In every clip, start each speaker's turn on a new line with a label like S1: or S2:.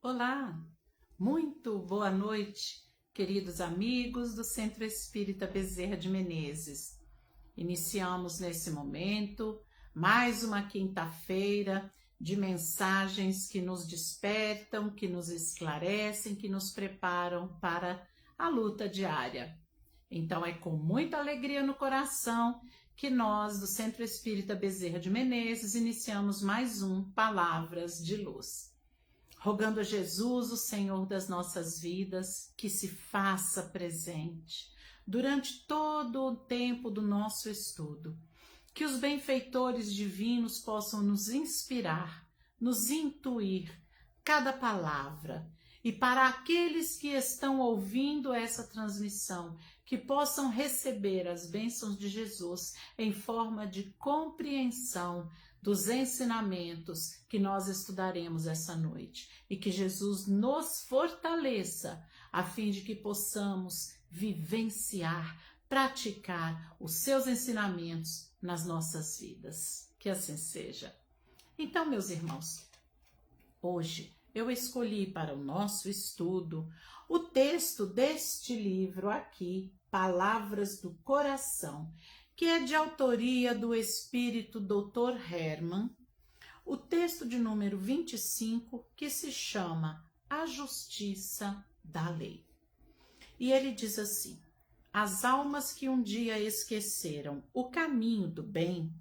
S1: Olá, muito boa noite, queridos amigos do Centro Espírita Bezerra de Menezes. Iniciamos nesse momento mais uma quinta-feira de mensagens que nos despertam, que nos esclarecem, que nos preparam para a luta diária. Então é com muita alegria no coração que nós do Centro Espírita Bezerra de Menezes iniciamos mais um Palavras de Luz. Rogando a Jesus, o Senhor das nossas vidas, que se faça presente durante todo o tempo do nosso estudo. Que os benfeitores divinos possam nos inspirar, nos intuir cada palavra. E para aqueles que estão ouvindo essa transmissão, que possam receber as bênçãos de Jesus em forma de compreensão dos ensinamentos que nós estudaremos essa noite e que Jesus nos fortaleça a fim de que possamos vivenciar, praticar os seus ensinamentos nas nossas vidas. Que assim seja. Então, meus irmãos, hoje eu escolhi para o nosso estudo o texto deste livro aqui, Palavras do Coração, que é de autoria do espírito Dr. Hermann, o texto de número 25, que se chama A Justiça da Lei. E ele diz assim: as almas que um dia esqueceram o caminho do bem,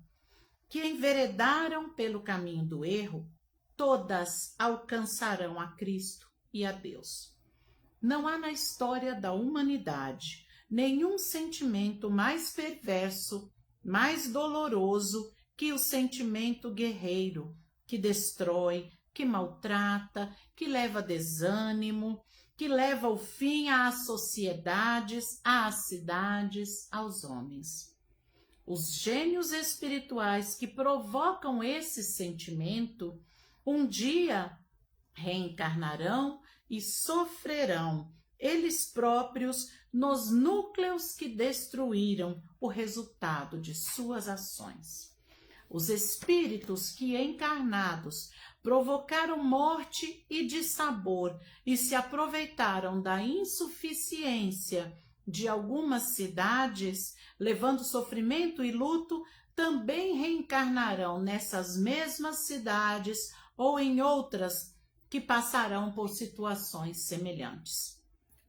S1: que enveredaram pelo caminho do erro, todas alcançarão a Cristo e a Deus. Não há na história da humanidade nenhum sentimento mais perverso, mais doloroso que o sentimento guerreiro, que destrói, que maltrata, que leva desânimo, que leva o fim às sociedades, às cidades, aos homens. Os gênios espirituais que provocam esse sentimento, um dia reencarnarão e sofrerão eles próprios nos núcleos que destruíram o resultado de suas ações. Os espíritos que encarnados provocaram morte e dissabor e se aproveitaram da insuficiência de algumas cidades, levando sofrimento e luto, também reencarnarão nessas mesmas cidades ou em outras que passarão por situações semelhantes.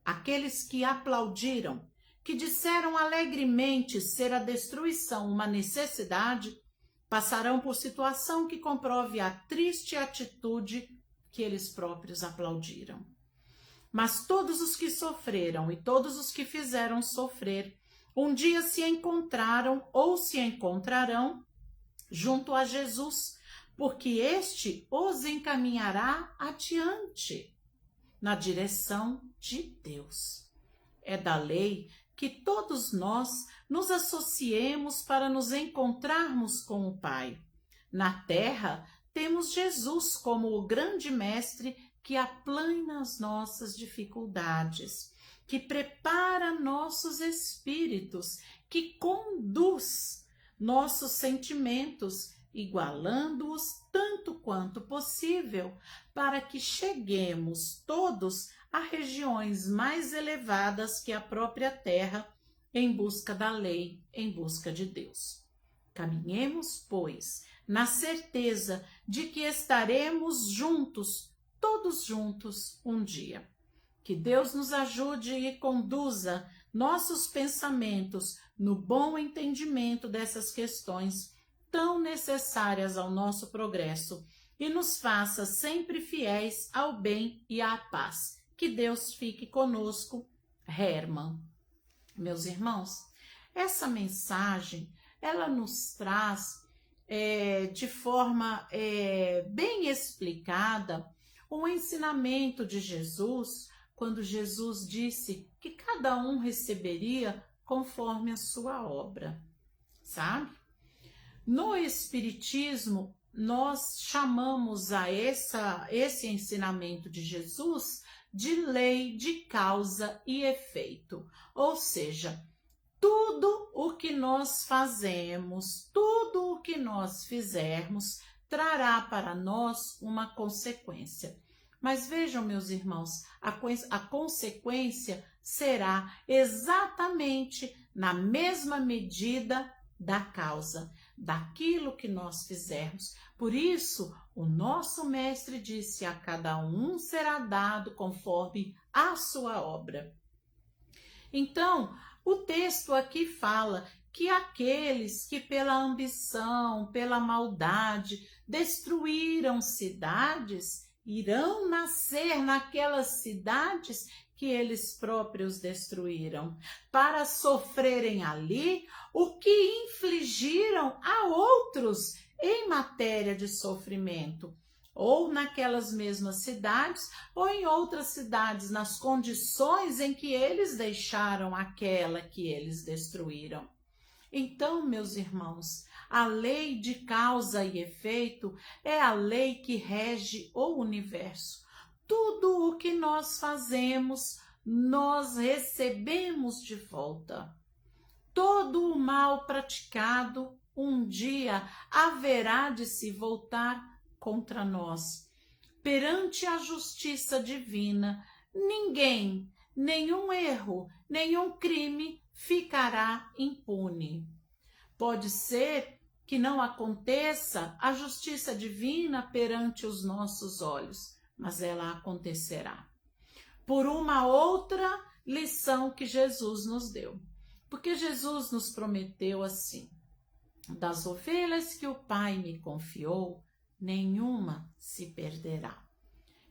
S1: Aqueles que aplaudiram, que disseram alegremente ser a destruição uma necessidade, passarão por situação que comprove a triste atitude que eles próprios aplaudiram. Mas todos os que sofreram e todos os que fizeram sofrer, um dia se encontraram ou se encontrarão junto a Jesus, porque este os encaminhará adiante, na direção de Deus. É da lei que todos nós nos associemos para nos encontrarmos com o Pai. Na terra, temos Jesus como o grande mestre que aplana as nossas dificuldades, que prepara nossos espíritos, que conduz nossos sentimentos, igualando-os tanto quanto possível, para que cheguemos todos a regiões mais elevadas que a própria terra, em busca da lei, em busca de Deus. Caminhemos, pois, na certeza de que estaremos juntos, todos juntos, um dia. Que Deus nos ajude e conduza nossos pensamentos no bom entendimento dessas questões tão necessárias ao nosso progresso e nos faça sempre fiéis ao bem e à paz. Que Deus fique conosco. Hermann. Meus irmãos, essa mensagem, ela nos traz de forma bem explicada o ensinamento de Jesus, quando Jesus disse que cada um receberia conforme a sua obra, sabe? No Espiritismo, nós chamamos a esse ensinamento de Jesus de lei de causa e efeito, ou seja, tudo o que nós fazemos, tudo o que nós fizermos, trará para nós uma consequência. Mas vejam, meus irmãos, a consequência será exatamente na mesma medida da causa, daquilo que nós fizermos. Por isso, o nosso mestre disse: a cada um será dado conforme a sua obra. Então, o texto aqui fala que aqueles que pela ambição, pela maldade, destruíram cidades, irão nascer naquelas cidades que eles próprios destruíram, para sofrerem ali o que infligiram a outros em matéria de sofrimento, ou naquelas mesmas cidades, ou em outras cidades, nas condições em que eles deixaram aquela que eles destruíram. Então, meus irmãos, a lei de causa e efeito é a lei que rege o universo. Tudo o que nós fazemos, nós recebemos de volta. Todo o mal praticado, um dia haverá de se voltar contra nós. Perante a justiça divina, ninguém, nenhum erro, nenhum crime ficará impune. Pode ser que não aconteça a justiça divina perante os nossos olhos, mas ela acontecerá. Por uma outra lição que Jesus nos deu. Porque Jesus nos prometeu assim: das ovelhas que o Pai me confiou, nenhuma se perderá.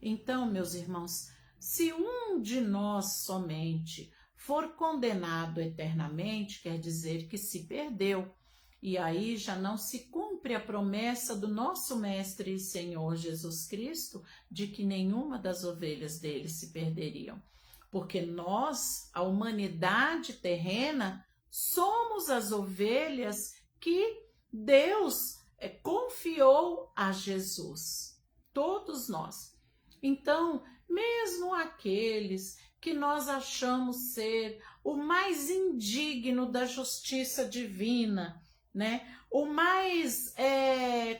S1: Então, meus irmãos, se um de nós somente for condenado eternamente, quer dizer que se perdeu. E aí já não se cumpre a promessa do nosso Mestre e Senhor Jesus Cristo de que nenhuma das ovelhas dele se perderiam. Porque nós, a humanidade terrena, somos as ovelhas que Deus confiou a Jesus. Todos nós. Então, mesmo aqueles que nós achamos ser o mais indigno da justiça divina, né? O mais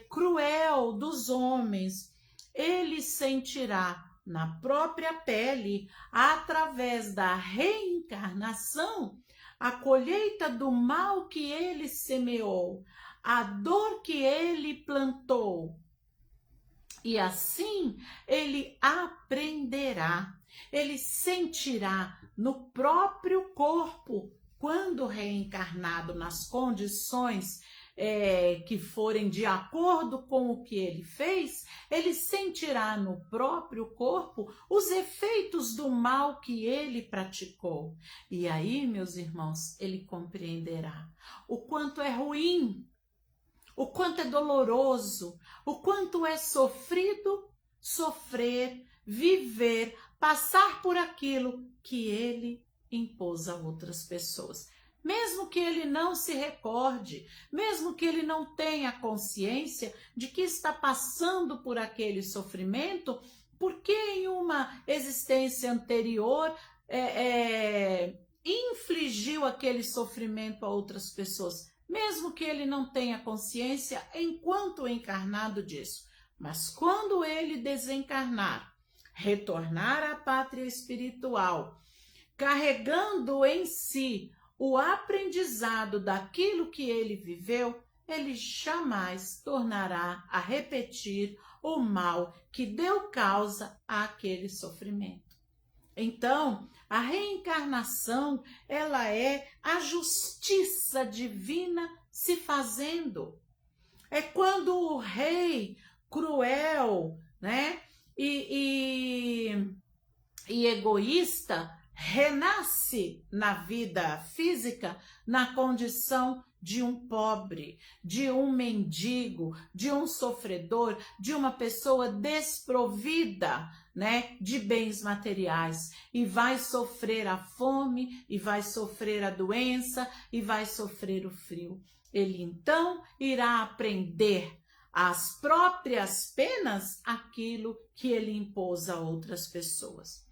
S1: cruel dos homens, ele sentirá na própria pele, através da reencarnação, a colheita do mal que ele semeou, a dor que ele plantou. E assim ele aprenderá, ele sentirá no próprio corpo, quando reencarnado nas condições que forem de acordo com o que ele fez, ele sentirá no próprio corpo os efeitos do mal que ele praticou. E aí, meus irmãos, ele compreenderá o quanto é ruim, o quanto é doloroso, o quanto é sofrido sofrer, viver, passar por aquilo que ele impôs a outras pessoas. Mesmo que ele não se recorde, mesmo que ele não tenha consciência de que está passando por aquele sofrimento, porque em uma existência anterior infligiu aquele sofrimento a outras pessoas. Mesmo que ele não tenha consciência enquanto encarnado disso. Mas quando ele desencarnar, retornar à pátria espiritual, carregando em si o aprendizado daquilo que ele viveu, ele jamais tornará a repetir o mal que deu causa àquele sofrimento. Então, a reencarnação, ela é a justiça divina se fazendo. É quando o rei cruel, né, e egoísta renasce na vida física na condição de um pobre, de um mendigo, de um sofredor, de uma pessoa desprovida, né, de bens materiais, e vai sofrer a fome, e vai sofrer a doença, e vai sofrer o frio. Ele então irá aprender às próprias penas aquilo que ele impôs a outras pessoas.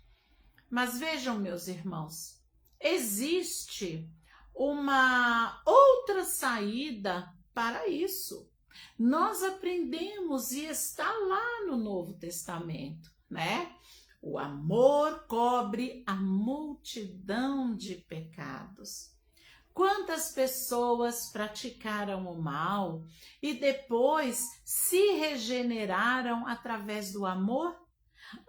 S1: Mas vejam, meus irmãos, existe uma outra saída para isso. Nós aprendemos e está lá no Novo Testamento, né? O amor cobre a multidão de pecados. Quantas pessoas praticaram o mal e depois se regeneraram através do amor,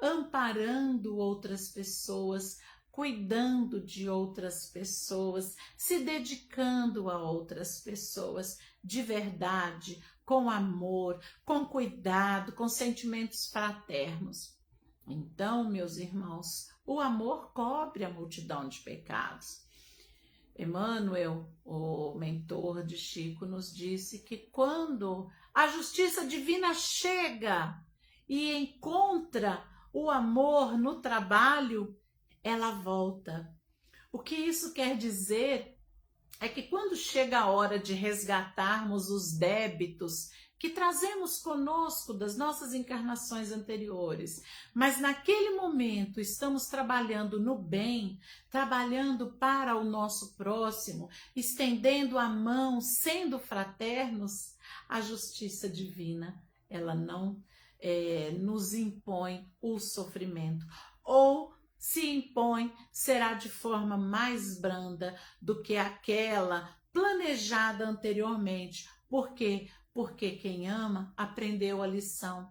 S1: amparando outras pessoas, cuidando de outras pessoas, se dedicando a outras pessoas de verdade, com amor, com cuidado, com sentimentos fraternos. Então, meus irmãos, o amor cobre a multidão de pecados. Emmanuel, o mentor de Chico, nos disse que quando a justiça divina chega e encontra o amor no trabalho, ela volta. O que isso quer dizer é que quando chega a hora de resgatarmos os débitos que trazemos conosco das nossas encarnações anteriores, mas naquele momento estamos trabalhando no bem, trabalhando para o nosso próximo, estendendo a mão, sendo fraternos, a justiça divina, ela não nos impõe o sofrimento, ou se impõe, será de forma mais branda do que aquela planejada anteriormente. Por quê? Porque quem ama aprendeu a lição.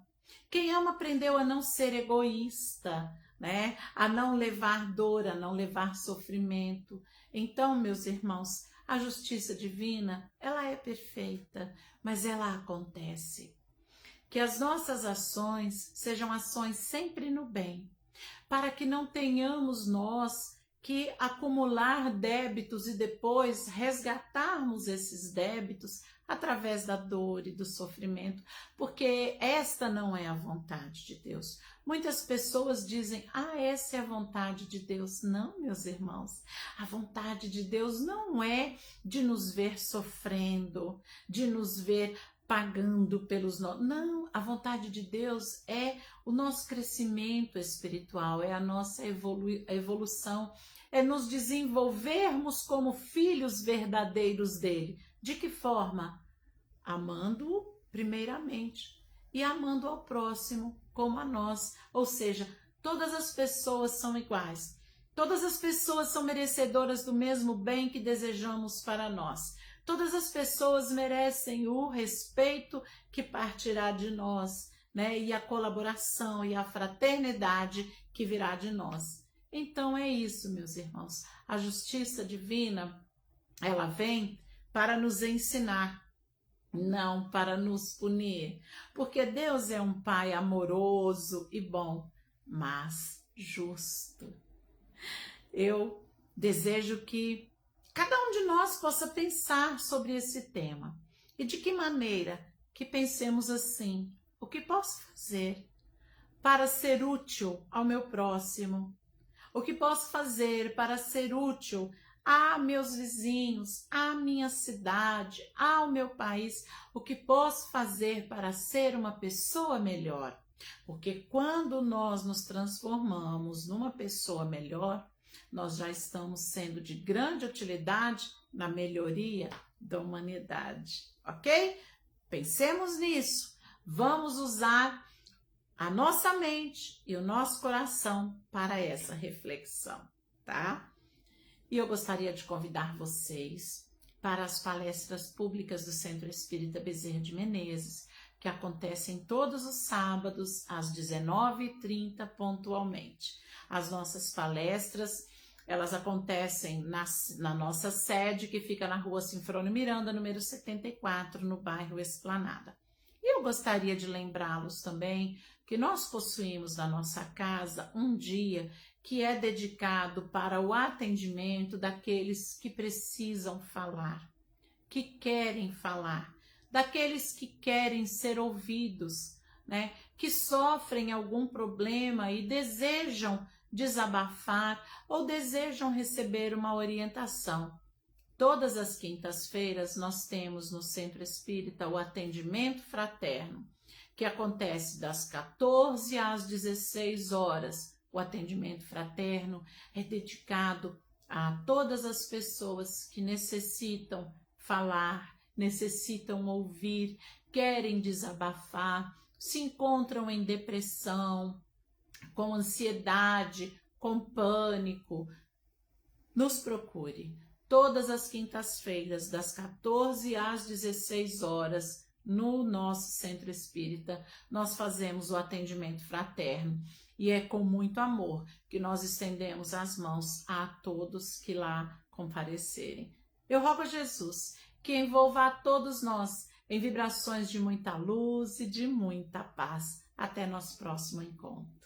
S1: Quem ama aprendeu a não ser egoísta, né? A não levar dor, a não levar sofrimento. Então, meus irmãos, a justiça divina, ela é perfeita, mas ela acontece. Que as nossas ações sejam ações sempre no bem, para que não tenhamos nós que acumular débitos e depois resgatarmos esses débitos através da dor e do sofrimento, porque esta não é a vontade de Deus. Muitas pessoas dizem, essa é a vontade de Deus. Não, meus irmãos, a vontade de Deus não é de nos ver sofrendo, de nos ver pagando pelos nossos. Não, a vontade de Deus é o nosso crescimento espiritual, é a nossa evolução, é nos desenvolvermos como filhos verdadeiros dele. De que forma? Amando-o primeiramente e amando ao próximo como a nós. Ou seja, todas as pessoas são iguais. Todas as pessoas são merecedoras do mesmo bem que desejamos para nós. Todas as pessoas merecem o respeito que partirá de nós, né? E a colaboração e a fraternidade que virá de nós. Então é isso, meus irmãos. A justiça divina, ela vem para nos ensinar, não para nos punir. Porque Deus é um Pai amoroso e bom, mas justo. Eu desejo que cada um de nós possa pensar sobre esse tema. E de que maneira que pensemos assim? O que posso fazer para ser útil ao meu próximo? O que posso fazer para ser útil a meus vizinhos, à minha cidade, ao meu país? O que posso fazer para ser uma pessoa melhor? Porque quando nós nos transformamos numa pessoa melhor, nós já estamos sendo de grande utilidade na melhoria da humanidade, ok? Pensemos nisso. Vamos usar a nossa mente e o nosso coração para essa reflexão, tá? E eu gostaria de convidar vocês para as palestras públicas do Centro Espírita Bezerra de Menezes, que acontecem todos os sábados às 19h30 pontualmente. As nossas palestras, elas acontecem na nossa sede, que fica na rua Sinfrônio Miranda, número 74, no bairro Esplanada. E eu gostaria de lembrá-los também que nós possuímos na nossa casa um dia que é dedicado para o atendimento daqueles que precisam falar, que querem falar, daqueles que querem ser ouvidos, né? Que sofrem algum problema e desejam desabafar ou desejam receber uma orientação. Todas as quintas-feiras nós temos no Centro Espírita o atendimento fraterno, que acontece das 14 às 16 horas. O atendimento fraterno é dedicado a todas as pessoas que necessitam falar, necessitam ouvir, querem desabafar, se encontram em depressão, com ansiedade, com pânico, nos procure. Todas as quintas-feiras, das 14 às 16 horas, no nosso Centro Espírita, nós fazemos o atendimento fraterno. E é com muito amor que nós estendemos as mãos a todos que lá comparecerem. Eu rogo a Jesus que envolva a todos nós em vibrações de muita luz e de muita paz. Até nosso próximo encontro.